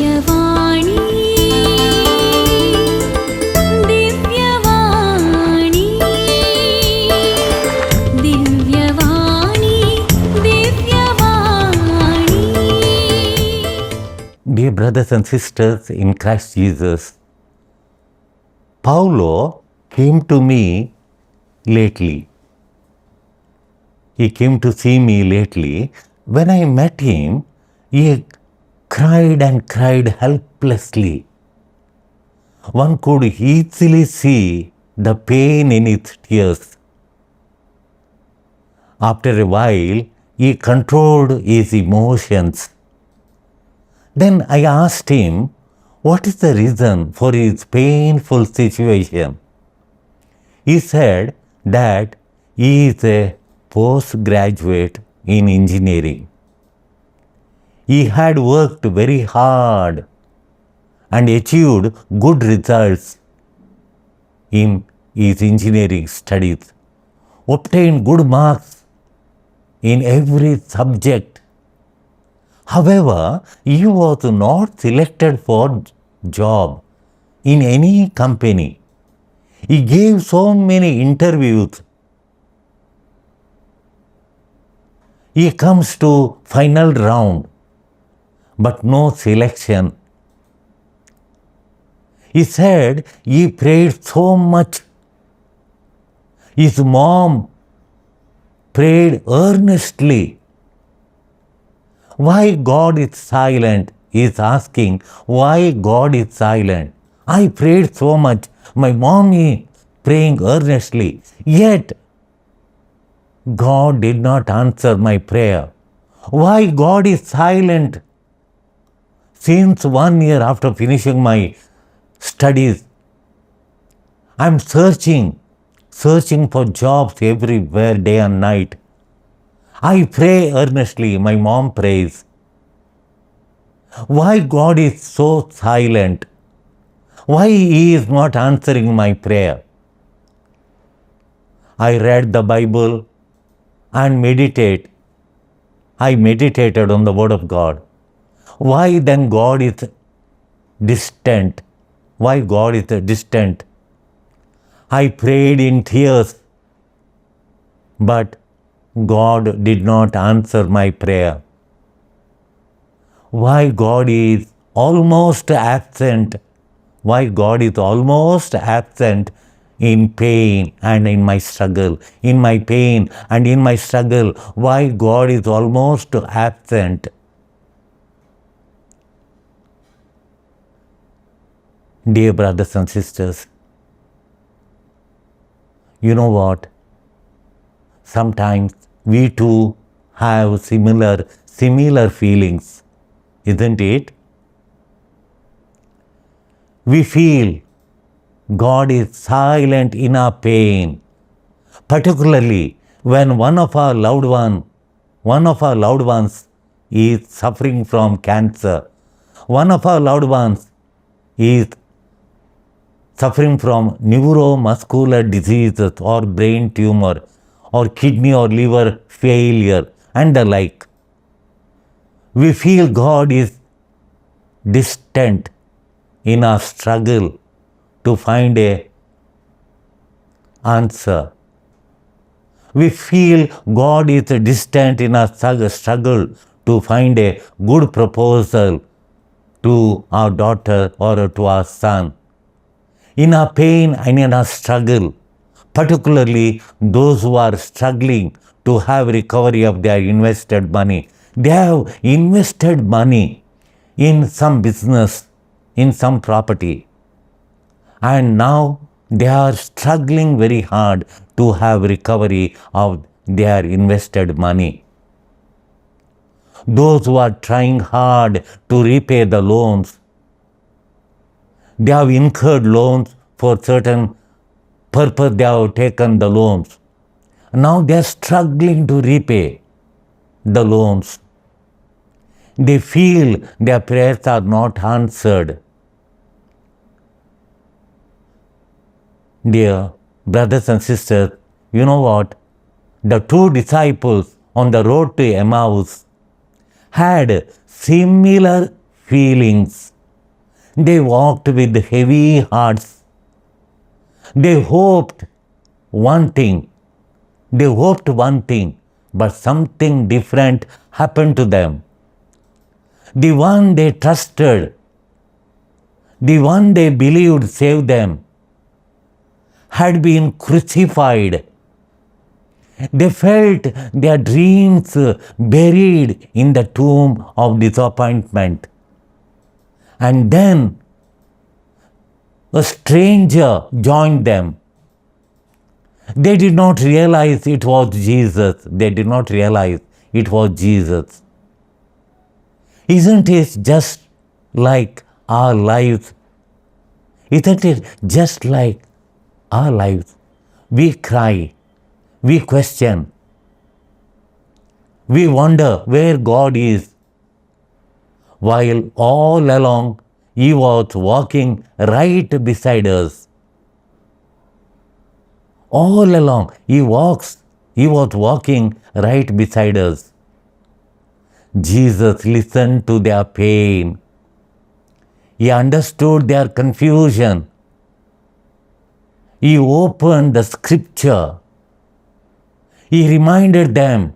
Divyavani, Divyavani, Divyavani, Divyavani. Dear brothers and sisters in Christ Jesus, Paulo came to me lately. He came to see me lately. When I met him, he cried and cried helplessly. One could easily see the pain in his tears. After a while, he controlled his emotions. Then I asked him, what is the reason for his painful situation? He said that he is a postgraduate in engineering. He had worked very hard and achieved good results in his engineering studies, obtained good marks in every subject. However, he was not selected for job in any company. He gave so many interviews. He comes to final round, but no selection. He said he prayed so much. His mom prayed earnestly. Why God is silent? He is asking, why God is silent? I prayed so much. My mom is praying earnestly. Yet, God did not answer my prayer. Why God is silent? Since 1 year after finishing my studies, I am searching for jobs everywhere, day and night. I pray earnestly, my mom prays. Why God is so silent? Why He is not answering my prayer? I read the Bible and I meditated on the Word of God. Why then God is distant? Why God is distant? I prayed in tears, but God did not answer my prayer. Why God is almost absent? Why God is almost absent in pain and in my struggle? In my pain and in my struggle, why God is almost absent? Dear brothers and sisters, you know what? Sometimes we too have similar feelings, isn't it? We feel God is silent in our pain, particularly when one of our loved ones is suffering from cancer. One of our loved ones is suffering from neuromuscular diseases or brain tumor or kidney or liver failure and the like. We feel God is distant in our struggle to find an answer. We feel God is distant in our struggle to find a good proposal to our daughter or to our son. In our pain and in our struggle, particularly those who are struggling to have recovery of their invested money. They have invested money in some business, in some property, and now they are struggling very hard to have recovery of their invested money. Those who are trying hard to repay the loans, they have incurred loans for certain purpose, they have taken the loans. Now they are struggling to repay the loans. They feel their prayers are not answered. Dear brothers and sisters, you know what? The two disciples on the road to Emmaus had similar feelings. They walked with heavy hearts. They hoped one thing. They hoped one thing, but something different happened to them. The one they trusted, the one they believed saved them, had been crucified. They felt their dreams buried in the tomb of disappointment. And then a stranger joined them. They did not realize it was Jesus. They did not realize it was Jesus. Isn't it just like our lives? Isn't it just like our lives? We cry, we question, we wonder where God is, while all along He was walking right beside us. All along He was walking right beside us. Jesus listened to their pain. He understood their confusion. He opened the scripture. He reminded them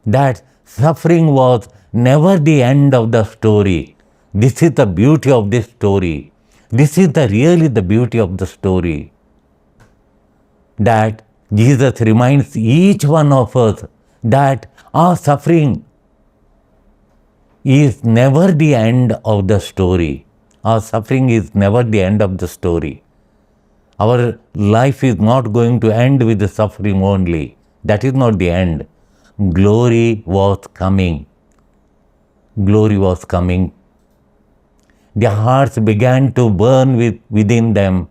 that suffering was never the end of the story. This is the beauty of this story. This is really the beauty of the story. That Jesus reminds each one of us that our suffering is never the end of the story. Our suffering is never the end of the story. Our life is not going to end with the suffering only. That is not the end. Glory was coming. Glory was coming. Their hearts began to burn within them,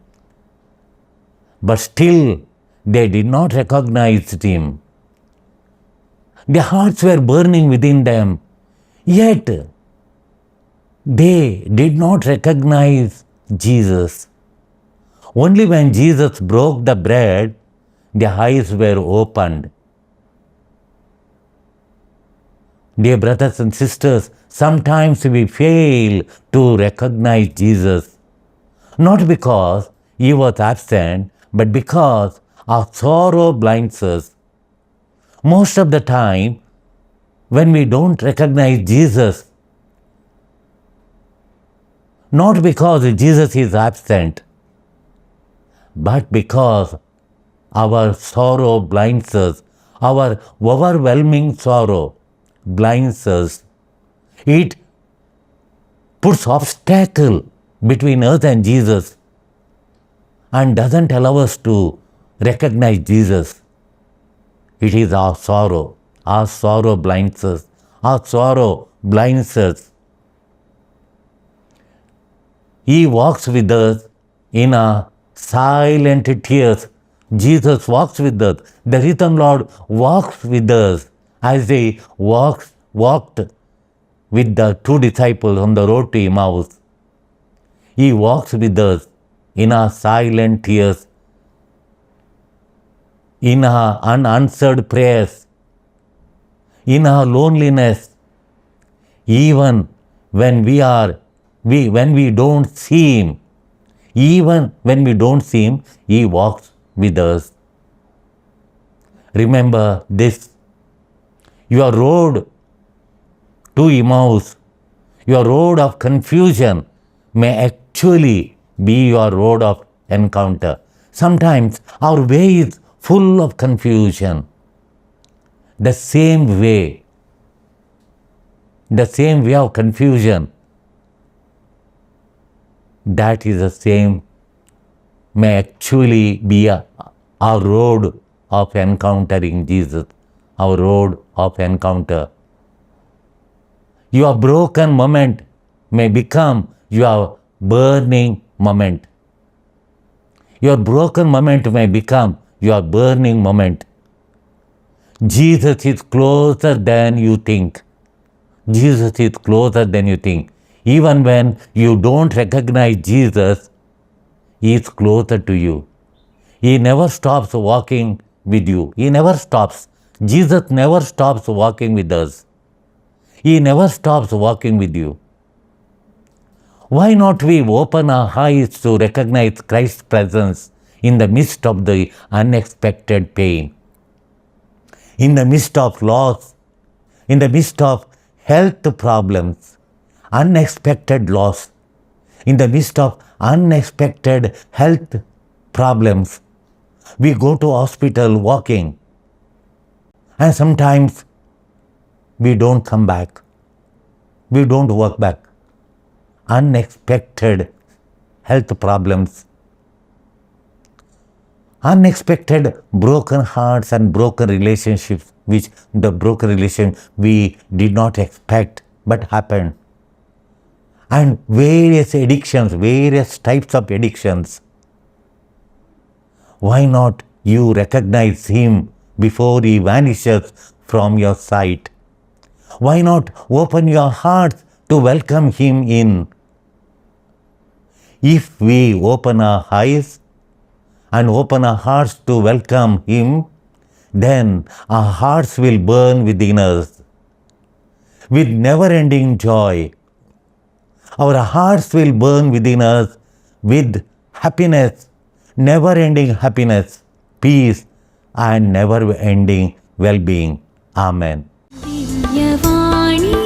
but still they did not recognize Him. Their hearts were burning within them, yet they did not recognize Jesus. Only when Jesus broke the bread, their eyes were opened. Dear brothers and sisters, sometimes we fail to recognize Jesus, not because He was absent, but because our sorrow blinds us. Most of the time, when we don't recognize Jesus, not because Jesus is absent, but because our sorrow blinds us, our overwhelming sorrow blinds us. It puts obstacle between us and Jesus and doesn't allow us to recognize Jesus. It is our sorrow. Our sorrow blinds us. Our sorrow blinds us. He walks with us in our silent tears. Jesus walks with us. The risen Lord walks with us as He walked with the two disciples on the road to Emmaus. He walks with us in our silent tears, in our unanswered prayers, in our loneliness, even when we don't see Him. Even when we don't see Him, He walks with us. Remember this. Your road to Emmaus, your road of confusion, may actually be your road of encounter. Sometimes our way is full of confusion. The same way of confusion, that is the same, may actually be our road of encountering Jesus, our road of encounter. Your broken moment may become your burning moment. Your broken moment may become your burning moment. Jesus is closer than you think. Jesus is closer than you think. Even when you don't recognize Jesus, He is closer to you. He never stops walking with you. He never stops. Jesus never stops walking with us. He never stops walking with you. Why not we open our eyes to recognize Christ's presence in the midst of the unexpected pain, in the midst of loss, in the midst of health problems, unexpected loss, in the midst of unexpected health problems. We go to hospital walking, and sometimes we don't come back. We don't walk back. Unexpected health problems, unexpected broken hearts and broken relationships, which the broken relation we did not expect but happened. And various addictions, various types of addictions. Why not you recognize him before he vanishes from your sight? Why not open your heart to welcome him in? If we open our eyes and open our hearts to welcome him, then our hearts will burn within us with never-ending joy. Our hearts will burn within us with happiness, never-ending happiness, peace, and never-ending well-being. Amen. Divyavani